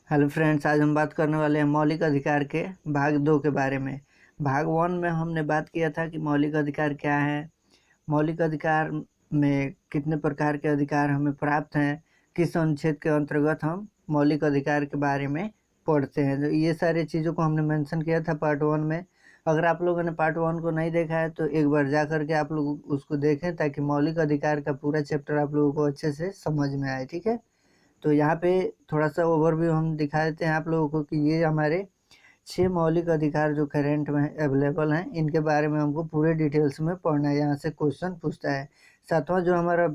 Hello friends, आज हम बात करने वाले हैं मौलिक अधिकार के भाग 2 के बारे में। भाग 1 में हमने बात किया था कि मौलिक अधिकार क्या है, मौलिक अधिकार में कितने प्रकार के अधिकार हमें प्राप्त हैं, किस अनुच्छेद के अंतर्गत हम मौलिक अधिकार के बारे में पढ़ते हैं। तो ये सारी चीज़ों को हमने मेंशन किया था पार्ट 1 में। अगर आप लोगों ने पार्ट 1 को नहीं देखा है तो एक बार जा कर के आप लोग उसको देखें, ताकि मौलिक अधिकार का पूरा चैप्टर आप लोगों को अच्छे से समझ में आए। ठीक है, तो यहाँ पे थोड़ा सा ओवरव्यू हम दिखा देते हैं आप लोगों को कि ये हमारे 6 मौलिक अधिकार जो करेंट में अवेलेबल हैं, इनके बारे में हमको पूरे डिटेल्स में पढ़ना है। यहाँ से क्वेश्चन पूछता है। सातवां जो हमारा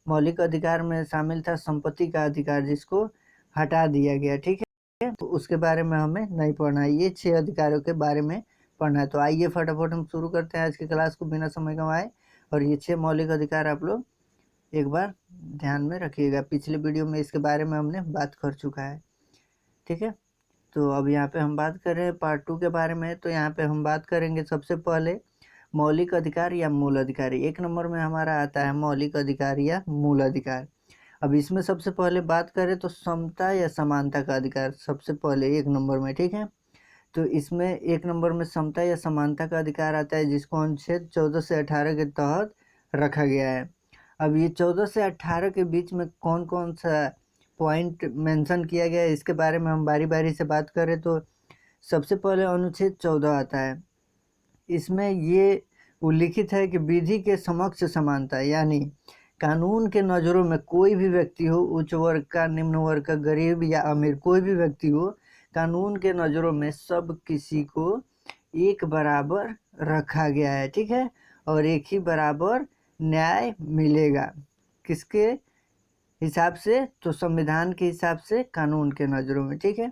मौलिक अधिकार में शामिल था संपत्ति का अधिकार, जिसको हटा दिया गया। ठीक है, तो उसके बारे में हमें नहीं पढ़ना है, ये 6 अधिकारों के बारे में पढ़ना है। तो आइए फटाफट हम शुरू करते हैं आज की क्लास को बिना समय गंवाए। और ये 6 मौलिक अधिकार आप लोग एक बार ध्यान में रखिएगा, पिछले वीडियो में इसके बारे में हमने बात कर चुका है। ठीक है, तो अब यहाँ पे हम बात कर रहे हैं पार्ट 2 के बारे में। तो यहाँ पे हम बात करेंगे सबसे पहले मौलिक अधिकार या मूल अधिकार। एक नंबर में हमारा आता है मौलिक अधिकार या मूल अधिकार। अब इसमें सबसे पहले बात करें तो समता या समानता का अधिकार सबसे पहले एक नंबर में। ठीक है, तो इसमें एक नंबर में समता या समानता का अधिकार आता है, जिसको अनुच्छेद 14 से 18 के तहत रखा गया है। अब ये 14 से 18 के बीच में कौन कौन सा पॉइंट मेंशन किया गया है, इसके बारे में हम बारी बारी से बात करें तो सबसे पहले अनुच्छेद 14 आता है। इसमें ये उल्लिखित है कि विधि के समक्ष समानता, यानी कानून के नज़रों में कोई भी व्यक्ति हो, उच्च वर्ग का, निम्न वर्ग का, गरीब या अमीर, कोई भी व्यक्ति हो, कानून के नज़रों में सब किसी को एक बराबर रखा गया है। ठीक है, और एक ही बराबर न्याय मिलेगा। किसके हिसाब से? तो संविधान के हिसाब से, कानून के नज़रों में। ठीक है,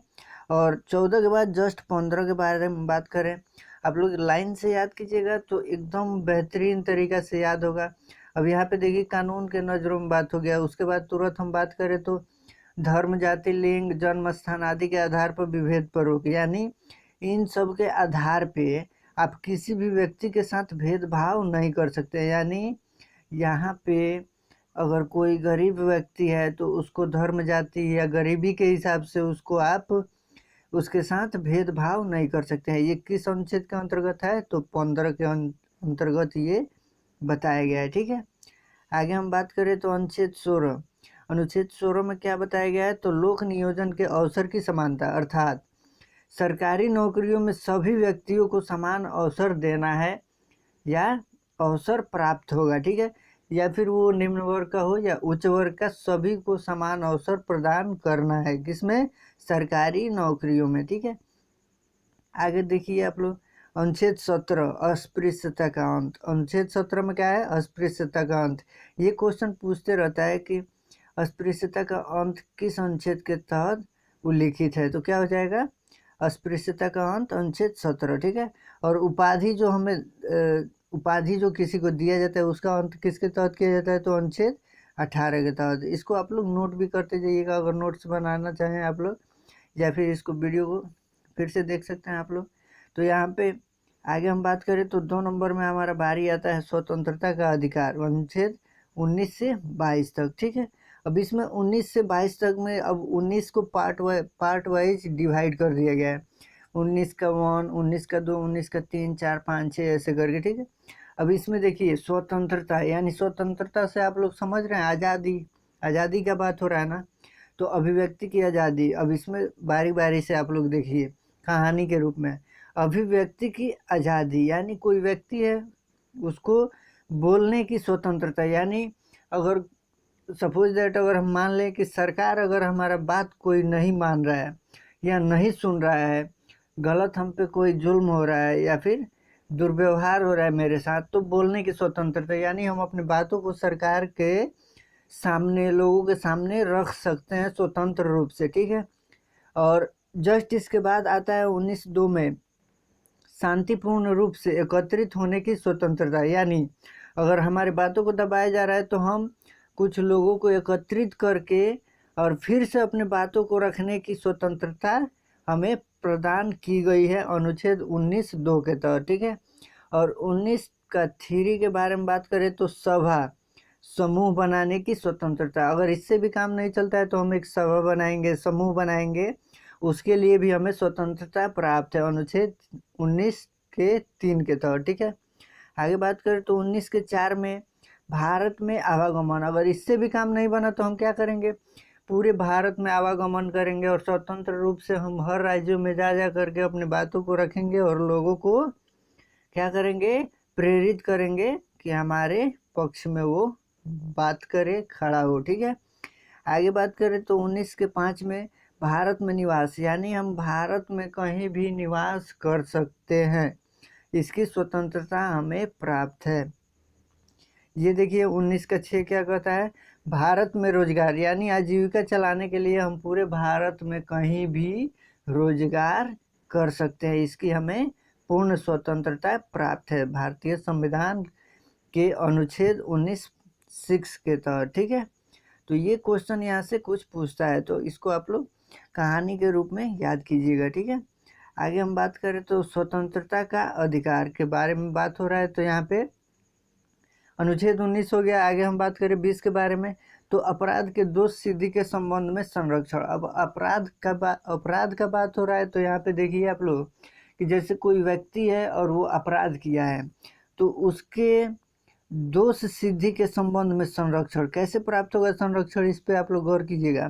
और 14 के बाद जस्ट 15 के बारे में बात करें, आप लोग लाइन से याद कीजिएगा तो एकदम बेहतरीन तरीका से याद होगा। अब यहाँ पे देखिए कानून के नज़रों में बात हो गया। उसके बाद तुरंत हम बात करें तो धर्म, जाति, लिंग, जन्म स्थान आदि के आधार पर विभेद पर रोक, यानी इन सब के आधार पे आप किसी भी व्यक्ति के साथ भेदभाव नहीं कर सकते। यानी यहाँ पे अगर कोई गरीब व्यक्ति है तो उसको धर्म, जाति या गरीबी के हिसाब से उसको आप उसके साथ भेदभाव नहीं कर सकते हैं। ये किस अनुच्छेद के अंतर्गत है? तो 15 के अंतर्गत ये बताया गया है। ठीक है, आगे हम बात करें तो अनुच्छेद 16 में क्या बताया गया है? तो लोक नियोजन के अवसर की समानता, अर्थात सरकारी नौकरियों में सभी व्यक्तियों को समान अवसर देना है या अवसर प्राप्त होगा। ठीक है, या फिर वो निम्न वर्ग का हो या उच्च वर्ग का, सभी को समान अवसर प्रदान करना है। किसमें? सरकारी नौकरियों में। ठीक है, आगे देखिए आप लोग अनुच्छेद 17 अस्पृश्यता का अंत। अनुच्छेद 17 में क्या है? अस्पृश्यता का अंत। ये क्वेश्चन पूछते रहता है कि अस्पृश्यता का अंत किस अनुच्छेद के तहत उल्लिखित है? तो क्या हो जाएगा? अस्पृश्यता का अंत अनुच्छेद 17। ठीक है, और उपाधि जो हमें उपाधि जो किसी को दिया जाता है उसका अंत किसके तहत किया जाता है? तो अनुच्छेद 18 के तहत। इसको आप लोग नोट भी करते जाइएगा, अगर नोट्स बनाना चाहें आप लोग, या फिर इसको वीडियो को फिर से देख सकते हैं आप लोग। तो यहाँ पे आगे हम बात करें तो 2 नंबर में हमारा बारी आता है स्वतंत्रता का अधिकार, अनुच्छेद 19 से 22 तक। ठीक है, अब इसमें 19 से 22 तक में अब 19 को पार्ट वाइज डिवाइड कर दिया गया है। 19 का 1, 19 का 2, 19 का 3, 4, 5, 6 ऐसे करके। ठीक है, अब इसमें देखिए स्वतंत्रता, यानी स्वतंत्रता से आप लोग समझ रहे हैं आज़ादी का बात हो रहा है ना, तो अभिव्यक्ति की आज़ादी। अब इसमें बारी बारी से आप लोग देखिए कहानी के रूप में, अभिव्यक्ति की आज़ादी, यानी कोई व्यक्ति है उसको बोलने की स्वतंत्रता। यानी अगर सपोज दैट अगर हम मान लें कि सरकार अगर हमारा बात कोई नहीं मान रहा है या नहीं सुन रहा है, गलत हम पे कोई जुल्म हो रहा है या फिर दुर्व्यवहार हो रहा है मेरे साथ, तो बोलने की स्वतंत्रता, यानी हम अपनी बातों को सरकार के सामने, लोगों के सामने रख सकते हैं स्वतंत्र रूप से। ठीक है, और जस्ट इसके बाद आता है 19(2) में शांतिपूर्ण रूप से एकत्रित होने की स्वतंत्रता। यानी अगर हमारी बातों को दबाया जा रहा है तो हम कुछ लोगों को एकत्रित करके और फिर से अपनी बातों को रखने की स्वतंत्रता हमें प्रदान की गई है अनुच्छेद 19(2) के तहत। ठीक है, और 19 का 3 के बारे में बात करें तो सभा, समूह बनाने की स्वतंत्रता। अगर इससे भी काम नहीं चलता है तो हम एक सभा बनाएंगे, समूह बनाएंगे उसके लिए भी हमें स्वतंत्रता प्राप्त है अनुच्छेद 19 के 3 के तहत। ठीक है, आगे बात करें तो 19 के 4 में भारत में आवागमन, अगर इससे भी काम नहीं बना तो हम क्या करेंगे, पूरे भारत में आवागमन करेंगे और स्वतंत्र रूप से हम हर राज्यों में जा करके अपनी बातों को रखेंगे और लोगों को क्या करेंगे, प्रेरित करेंगे कि हमारे पक्ष में वो बात करे, खड़ा हो। ठीक है, आगे बात करें तो 19 के 5 में भारत में निवास, यानी हम भारत में कहीं भी निवास कर सकते हैं, इसकी स्वतंत्रता हमें प्राप्त है। ये देखिए 19 का 6 क्या कहता है, भारत में रोजगार, यानी आजीविका चलाने के लिए हम पूरे भारत में कहीं भी रोजगार कर सकते हैं, इसकी हमें पूर्ण स्वतंत्रता प्राप्त है भारतीय संविधान के अनुच्छेद 19(6) के तहत। ठीक है, तो ये क्वेश्चन यहाँ से कुछ पूछता है, तो इसको आप लोग कहानी के रूप में याद कीजिएगा। ठीक है, आगे हम बात करें तो स्वतंत्रता का अधिकार के बारे में बात हो रहा है, तो यहाँ पे अनुच्छेद 19 हो गया। आगे हम बात करें 20 के बारे में, तो अपराध के दोष सिद्धि के संबंध में संरक्षण। अब अपराध का बात हो रहा है, तो यहाँ पे देखिए आप लोग कि जैसे कोई व्यक्ति है और वो अपराध किया है, तो उसके दोष सिद्धि के संबंध में संरक्षण कैसे प्राप्त होगा, संरक्षण, इस पे आप लोग गौर कीजिएगा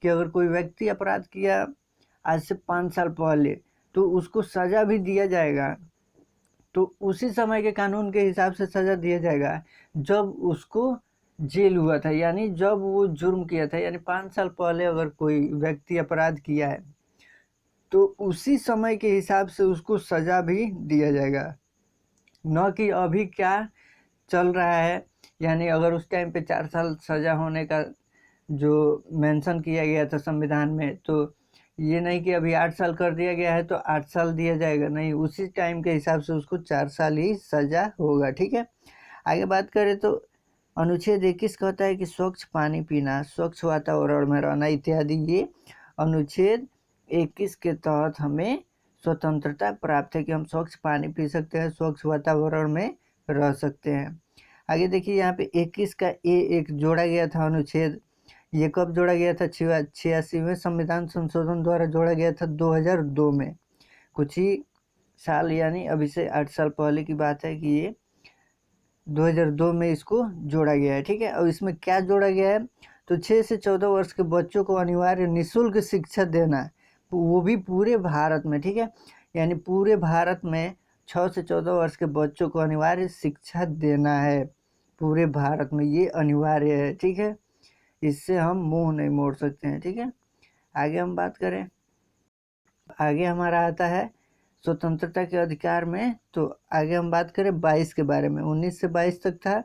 कि अगर कोई व्यक्ति अपराध किया आज से 5 साल पहले, तो उसको सजा भी दिया जाएगा, तो उसी समय के कानून के हिसाब से सजा दिया जाएगा जब उसको जेल हुआ था, यानी जब वो जुर्म किया था, यानी 5 साल पहले अगर कोई व्यक्ति अपराध किया है तो उसी समय के हिसाब से उसको सजा भी दिया जाएगा, न कि अभी क्या चल रहा है, यानी अगर उस टाइम पे 4 साल सजा होने का जो मेंशन किया गया था संविधान में, तो ये नहीं कि अभी 8 साल कर दिया गया है तो 8 साल दिया जाएगा, नहीं, उसी टाइम के हिसाब से उसको 4 साल ही सजा होगा। ठीक है, आगे बात करें तो अनुच्छेद 21 कहता है कि स्वच्छ पानी पीना, स्वच्छ वातावरण में रहना इत्यादि, ये अनुच्छेद 21 के तहत हमें स्वतंत्रता प्राप्त है कि हम स्वच्छ पानी पी सकते हैं, स्वच्छ वातावरण में रह सकते हैं। आगे देखिए यहाँ पे 21 का A1 जोड़ा गया था अनुच्छेद, ये कब जोड़ा गया था, 86वें संविधान संशोधन द्वारा जोड़ा गया था 2002 में, कुछ ही साल, यानी अभी से 8 साल पहले की बात है कि ये 2002 में इसको जोड़ा गया है। ठीक है, और इसमें क्या जोड़ा गया है, तो 6 से 14 वर्ष के बच्चों को अनिवार्य निःशुल्क शिक्षा देना, वो भी पूरे भारत में। ठीक है, यानी पूरे भारत में 6 से 14 वर्ष के बच्चों को अनिवार्य शिक्षा देना है पूरे भारत में, ये अनिवार्य है। ठीक है, इससे हम मुंह नहीं मोड़ सकते हैं। ठीक है, आगे हम बात करें, आगे हमारा आता है स्वतंत्रता के अधिकार में, तो आगे हम बात करें 22 के बारे में, 19 से 22 तक था,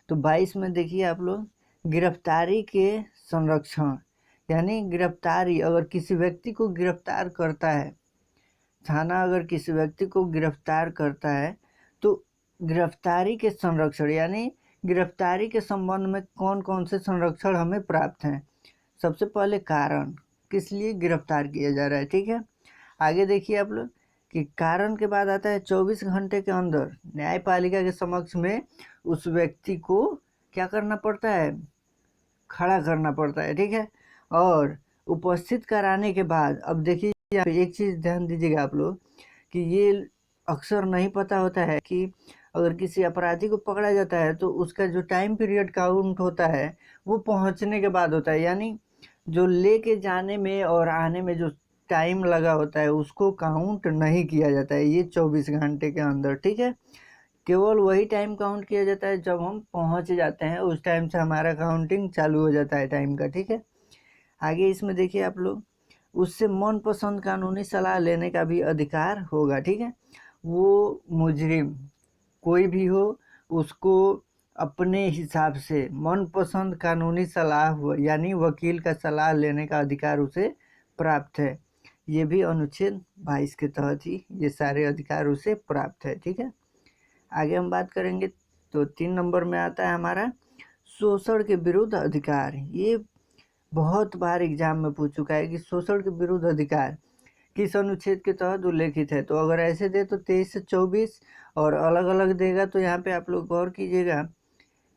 तो 22 में देखिए आप लोग गिरफ्तारी के संरक्षण, यानी गिरफ्तारी, अगर किसी व्यक्ति को गिरफ्तार करता है थाना, अगर किसी व्यक्ति को गिरफ्तार करता है तो गिरफ्तारी के संरक्षण, यानी गिरफ्तारी के संबंध में कौन कौन से संरक्षण हमें प्राप्त हैं। सबसे पहले कारण, किस लिए गिरफ्तार किया जा रहा है। ठीक है, आगे देखिए आप लोग कि कारण के बाद आता है 24 घंटे के अंदर न्यायपालिका के समक्ष में उस व्यक्ति को क्या करना पड़ता है, खड़ा करना पड़ता है। ठीक है, और उपस्थित कराने के बाद, अब देखिए यहाँ पे एक चीज़ ध्यान दीजिएगा आप लोग कि ये अक्सर नहीं पता होता है कि अगर किसी अपराधी को पकड़ा जाता है तो उसका जो टाइम पीरियड काउंट होता है वो पहुंचने के बाद होता है, यानी जो लेके जाने में और आने में जो टाइम लगा होता है उसको काउंट नहीं किया जाता है ये 24 घंटे के अंदर। ठीक है, केवल वही टाइम काउंट किया जाता है जब हम पहुंच जाते हैं, उस टाइम से हमारा काउंटिंग चालू हो जाता है टाइम का। ठीक है, आगे इसमें देखिए आप लोग उससे मनपसंद कानूनी सलाह लेने का भी अधिकार होगा। ठीक है, वो मुजरिम कोई भी हो उसको अपने हिसाब से मनपसंद कानूनी सलाह हो, यानी वकील का सलाह लेने का अधिकार उसे प्राप्त है, ये भी अनुच्छेद 22 के तहत ही ये सारे अधिकार उसे प्राप्त है। ठीक है, आगे हम बात करेंगे तो 3 नंबर में आता है हमारा शोषण के विरुद्ध अधिकार। ये बहुत बार एग्जाम में पूछ चुका है कि शोषण के विरुद्ध अधिकार किस अनुच्छेद के तहत उल्लेखित है, तो अगर ऐसे दे तो 23 से 24, और अलग अलग देगा तो यहाँ पे आप लोग गौर कीजिएगा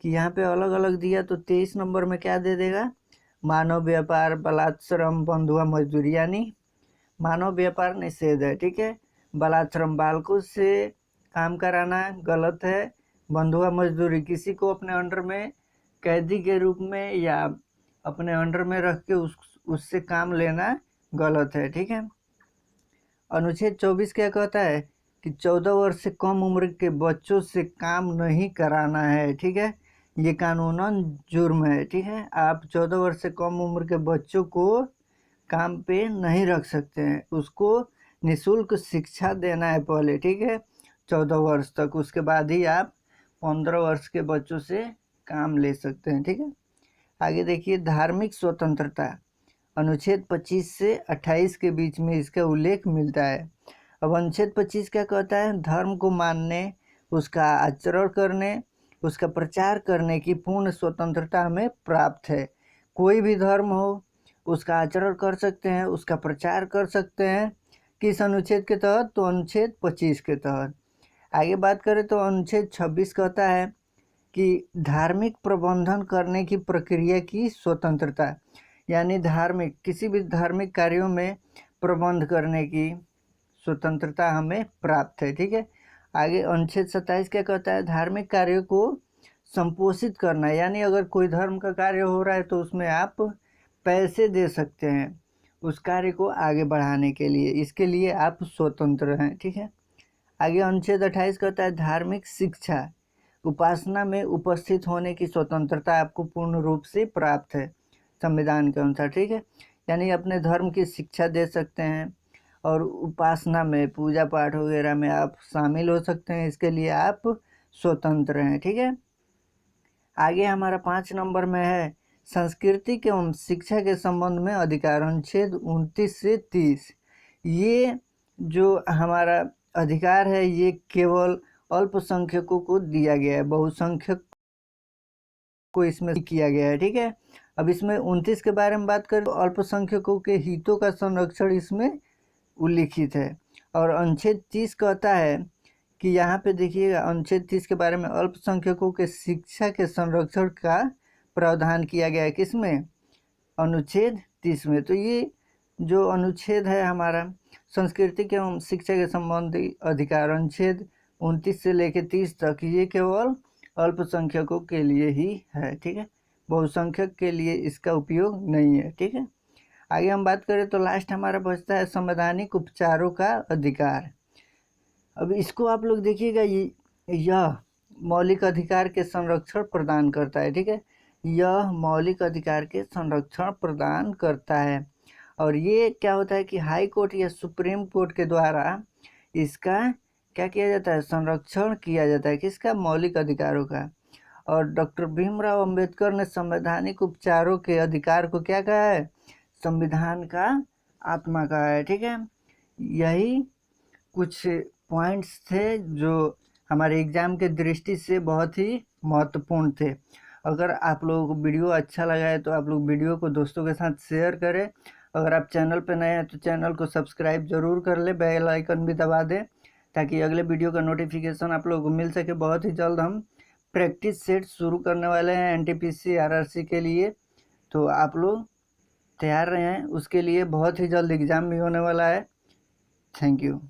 कि यहाँ पे अलग अलग दिया तो 23 नंबर में क्या दे देगा, मानव व्यापार, बलात्श्रम, बंधुआ मजदूरी, यानी मानव व्यापार निषेध है, ठीक है। बालाश्रम, बालकों से काम कराना गलत है। बंधुआ मजदूरी, किसी को अपने अंडर में कैदी के रूप में या अपने अंडर में रख के उससे काम लेना गलत है, ठीक है। अनुच्छेद 24 क्या कहता है कि 14 वर्ष से कम उम्र के बच्चों से काम नहीं कराना है, ठीक है। ये कानूनन जुर्म है, ठीक है। आप 14 वर्ष से कम उम्र के बच्चों को काम पे नहीं रख सकते हैं, उसको निःशुल्क शिक्षा देना है पहले, ठीक है, 14 वर्ष तक। उसके बाद ही आप 15 वर्ष के बच्चों से काम ले सकते हैं, ठीक है। आगे देखिए, धार्मिक स्वतंत्रता, अनुच्छेद 25 से 28 के बीच में इसका उल्लेख मिलता है। अब अनुच्छेद 25 क्या कहता है? धर्म को मानने, उसका आचरण करने, उसका प्रचार करने की पूर्ण स्वतंत्रता हमें प्राप्त है। कोई भी धर्म हो, उसका आचरण कर सकते हैं, उसका प्रचार कर सकते हैं। किस अनुच्छेद के तहत? तो अनुच्छेद 25 के तहत। आगे बात करें तो अनुच्छेद 26 कहता है कि धार्मिक प्रबंधन करने की प्रक्रिया की स्वतंत्रता, यानी किसी भी धार्मिक कार्यों में प्रबंध करने की स्वतंत्रता हमें प्राप्त है, ठीक है। आगे अनुच्छेद 27 क्या कहता है? धार्मिक कार्यों को संपोषित करना, यानी अगर कोई धर्म का कार्य हो रहा है तो उसमें आप पैसे दे सकते हैं उस कार्य को आगे बढ़ाने के लिए, इसके लिए आप स्वतंत्र हैं, ठीक है। आगे अनुच्छेद 28 कहता है धार्मिक शिक्षा, उपासना में उपस्थित होने की स्वतंत्रता आपको पूर्ण रूप से प्राप्त है संविधान के अनुसार, ठीक है। यानी अपने धर्म की शिक्षा दे सकते हैं और उपासना में, पूजा पाठ वगैरह में आप शामिल हो सकते हैं, इसके लिए आप स्वतंत्र हैं, ठीक है। आगे हमारा 5 नंबर में है संस्कृति एवं शिक्षा के संबंध में अधिकार, अनुच्छेद 29 से 30। ये जो हमारा अधिकार है ये केवल अल्पसंख्यकों को दिया गया है, बहुसंख्यक को इसमें किया गया है, ठीक है। अब इसमें 29 के बारे में बात करें तो अल्पसंख्यकों के हितों का संरक्षण इसमें उल्लिखित है। और अनुच्छेद 30 कहता है कि यहाँ पे देखिएगा, अनुच्छेद 30 के बारे में अल्पसंख्यकों के शिक्षा के संरक्षण का प्रावधान किया गया है। किसमें? अनुच्छेद 30 में। तो ये जो अनुच्छेद है हमारा संस्कृति एवं शिक्षा के संबंधी अधिकार, अनुच्छेद 29 से लेकर 30 तक, ये केवल अल्पसंख्यकों के लिए ही है, ठीक है। बहुसंख्यक के लिए इसका उपयोग नहीं है, ठीक है। आगे हम बात करें तो लास्ट हमारा बचता है संवैधानिक उपचारों का अधिकार। अब इसको आप लोग देखिएगा, यह मौलिक अधिकार के संरक्षण प्रदान करता है, ठीक है। यह मौलिक अधिकार के संरक्षण प्रदान करता है और ये क्या होता है कि हाई कोर्ट या सुप्रीम कोर्ट के द्वारा इसका क्या किया जाता है? संरक्षण किया जाता है। किसका? मौलिक अधिकारों का। और डॉक्टर भीमराव अंबेडकर ने संवैधानिक उपचारों के अधिकार को क्या कहा है? संविधान का आत्मा कहा है, ठीक है। यही कुछ पॉइंट्स थे जो हमारे एग्ज़ाम के दृष्टि से बहुत ही महत्वपूर्ण थे। अगर आप लोगों को वीडियो अच्छा लगा है तो आप लोग वीडियो को दोस्तों के साथ शेयर करें। अगर आप चैनल पर नए हैं तो चैनल को सब्सक्राइब ज़रूर कर लें, बेल आइकन भी दबा दें ताकि अगले वीडियो का नोटिफिकेशन आप लोगों को मिल सके। बहुत ही जल्द हम प्रैक्टिस सेट शुरू करने वाले हैं एनटीपीसी आरआरसी के लिए, तो आप लोग तैयार रहें, उसके लिए बहुत ही जल्द एग्ज़ाम भी होने वाला है। Thank you.